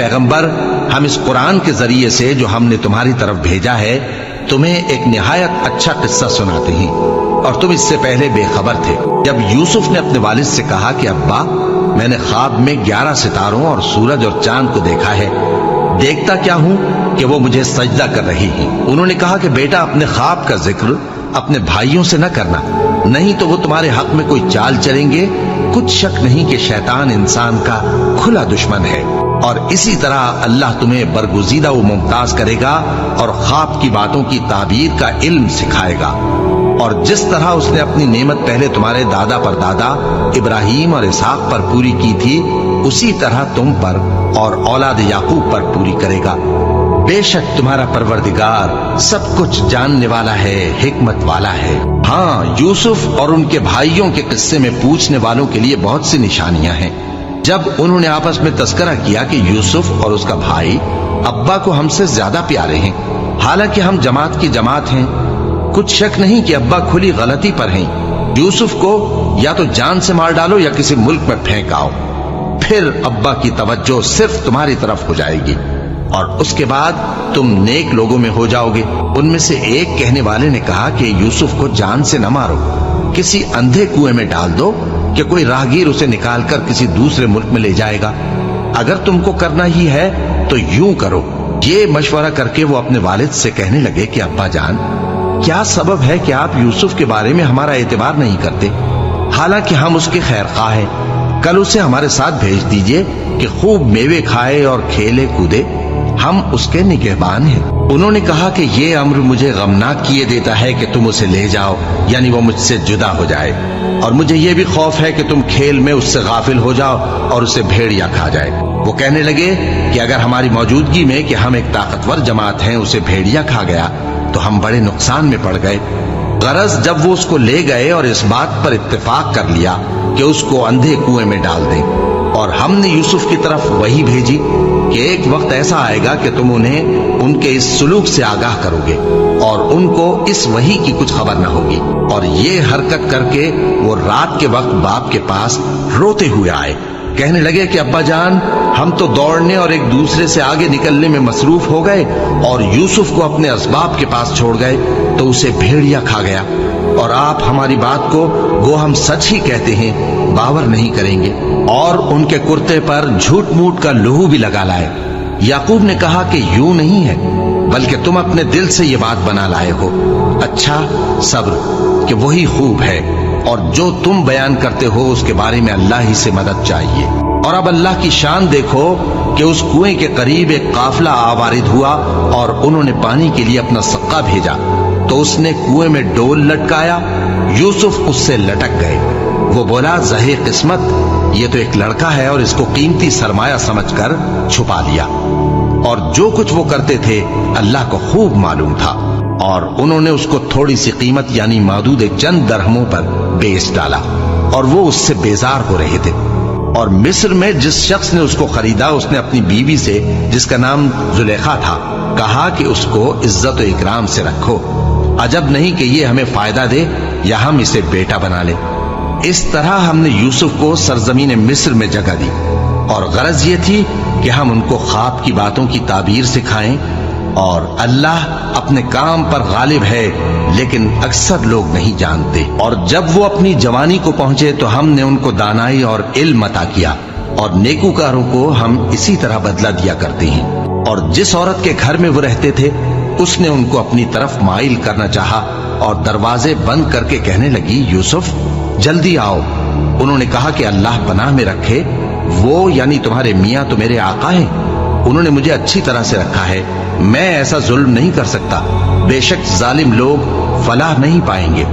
پیغمبر، ہم اس قرآن کے ذریعے سے جو ہم نے تمہاری طرف بھیجا ہے تمہیں ایک نہایت اچھا قصہ سناتے ہیں، اور تم اس سے پہلے بے خبر تھے۔ جب یوسف نے اپنے والد سے کہا کہ ابا، میں نے خواب میں 11 ستاروں اور سورج اور چاند کو دیکھا ہے، دیکھتا کیا ہوں کہ وہ مجھے سجدہ کر رہی ہیں۔ انہوں نے کہا کہ بیٹا، اپنے خواب کا ذکر اپنے بھائیوں سے نہ کرنا، نہیں تو وہ تمہارے حق میں کوئی چال چلیں گے۔ کچھ شک نہیں کہ شیطان انسان کا کھلا دشمن ہے، اور اسی طرح اللہ تمہیں برگزیدہ و ممتاز کرے گا اور خواب کی باتوں کی تعبیر کا علم سکھائے گا، اور جس طرح اس نے اپنی نعمت پہلے تمہارے دادا پر دادا ابراہیم اور اسحاق پر پوری کی تھی، اسی طرح تم پر اور اولاد یعقوب پر پوری کرے گا۔ بے شک تمہارا پروردگار سب کچھ جاننے والا ہے، حکمت والا ہے۔ ہاں، یوسف اور ان کے بھائیوں کے قصے میں پوچھنے والوں کے لیے بہت سی نشانیاں ہیں۔ جب انہوں نے آپس میں تذکرہ کیا کہ یوسف اور اس کا بھائی ابا کو ہم سے زیادہ پیارے ہیں، حالانکہ ہم جماعت کی جماعت ہیں، کچھ شک نہیں کہ ابا کھلی غلطی پر ہیں، یوسف کو یا تو جان سے مار ڈالو یا کسی ملک میں پھینک آؤ، پھر ابا کی توجہ صرف تمہاری طرف ہو جائے گی، اور اس کے بعد تم نیک لوگوں میں ہو جاؤ گے۔ ان میں سے ایک کہنے والے نے کہا کہ یوسف کو جان سے نہ مارو، کسی اندھے کنویں میں ڈال دو کہ کوئی راہگیر اسے نکال کر کسی دوسرے ملک میں لے جائے گا۔ اگر تم کو کرنا ہی ہے تو یوں کرو۔ یہ مشورہ کر کے وہ اپنے والد سے کہنے لگے کہ ابا جان، کیا سبب ہے کہ آپ یوسف کے بارے میں ہمارا اعتبار نہیں کرتے؟ حالانکہ ہم اس کے خیر خواہ ہیں، کل اسے ہمارے ساتھ بھیج دیجئے کہ خوب میوے کھائے اور کھیلے کودے، ہم اس کے نگہبان ہیں۔ انہوں نے کہا کہ یہ امر مجھے غمناک کیے دیتا ہے کہ تم اسے لے جاؤ، یعنی وہ مجھ سے جدا ہو جائے، اور مجھے یہ بھی خوف ہے کہ تم کھیل میں اس سے غافل ہو جاؤ اور اسے بھیڑیا کھا جائے۔ وہ کہنے لگے کہ اگر ہماری موجودگی میں کہ ہم ایک طاقتور جماعت ہیں اسے بھیڑیا کھا گیا تو ہم بڑے نقصان میں پڑ گئے۔ غرض جب وہ اس کو لے گئے اور اس بات پر اتفاق کر لیا کہ اس کو اندھے کنویں میں ڈال دیں، اور ہم نے یوسف کی طرف وحی بھیجی کہ ایک وقت ایسا آئے گا کہ تم انہیں ان کے اس سلوک سے آگاہ کرو گے، اور ان کو اس وحی کی کچھ خبر نہ ہوگی۔ اور یہ حرکت کر کے وہ رات کے وقت باپ کے پاس روتے ہوئے آئے، کہنے لگے کہ ابا جان، ہم تو دوڑنے اور ایک دوسرے سے آگے نکلنے میں مصروف ہو گئے اور یوسف کو اپنے اسباب کے پاس چھوڑ گئے تو اسے بھیڑیا کھا گیا، اور آپ ہماری بات کو گو ہم سچ ہی کہتے ہیں باور نہیں کریں گے، اور ان کے کرتے پر جھوٹ موٹ کا لہو بھی لگا لائے۔ یعقوب نے کہا کہ یوں نہیں ہے، بلکہ تم اپنے دل سے یہ بات بنا لائے ہو۔ اچھا، صبر کہ وہی خوب ہے، اور جو تم بیان کرتے ہو اس کے بارے میں اللہ ہی سے مدد چاہیے۔ اور اب اللہ کی شان دیکھو کہ اس کنویں کے قریب ایک قافلہ آوارد ہوا اور انہوں نے پانی کے لیے اپنا سقا بھیجا، تو اس نے کنویں میں ڈول لٹکایا، یوسف اس سے لٹک گئے۔ وہ بولا، زہے قسمت، یہ تو ایک لڑکا ہے، اور اس کو قیمتی سرمایہ سمجھ کر چھپا لیا۔ اور جو کچھ وہ کرتے تھے اللہ کو خوب معلوم تھا، اور انہوں نے اس کو تھوڑی سی قیمت یعنی معدود چند درہموں پر بیچ ڈالا، اور وہ اس سے بیزار ہو رہے تھے۔ اور مصر میں جس شخص نے اس کو خریدا، اس نے اپنی بیوی سے جس کا نام زلیخا تھا کہا کہ اس کو عزت و اکرام سے رکھو، عجب نہیں کہ یہ ہمیں فائدہ دے یا ہم اسے بیٹا بنا لیں۔ اس طرح ہم نے یوسف کو سرزمین مصر میں جگہ دی، اور غرض یہ تھی کہ ہم ان کو خواب کی باتوں کی تعبیر سکھائیں، اور اللہ اپنے کام پر غالب ہے لیکن اکثر لوگ نہیں جانتے۔ اور جب وہ اپنی جوانی کو پہنچے تو ہم نے ان کو دانائی اور علم عطا کیا، اور نیکوکاروں کو ہم اسی طرح بدلہ دیا کرتے ہیں۔ اور جس عورت کے گھر میں وہ رہتے تھے اس نے ان کو اپنی طرف مائل کرنا چاہا، اور دروازے بند کر کے کہنے لگی، یوسف جلدی آؤ۔ انہوں نے کہا کہ اللہ پناہ میں رکھے، وہ یعنی تمہارے میاں تو میرے آقا ہیں، انہوں نے مجھے اچھی طرح سے رکھا ہے، میں ایسا ظلم نہیں کر سکتا، بے شک ظالم لوگ فلاح نہیں پائیں گے۔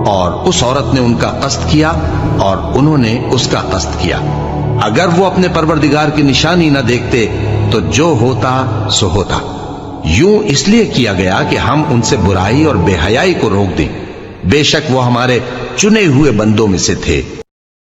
اور اس عورت نے ان کا قصد کیا اور انہوں نے اس کا قصد کیا۔ اگر وہ اپنے پروردگار کی نشانی نہ دیکھتے تو جو ہوتا سو ہوتا۔ یوں اس لیے کیا گیا کہ ہم ان سے برائی اور بے حیائی کو روک دیں، بے شک وہ ہمارے چنے ہوئے بندوں میں سے تھے۔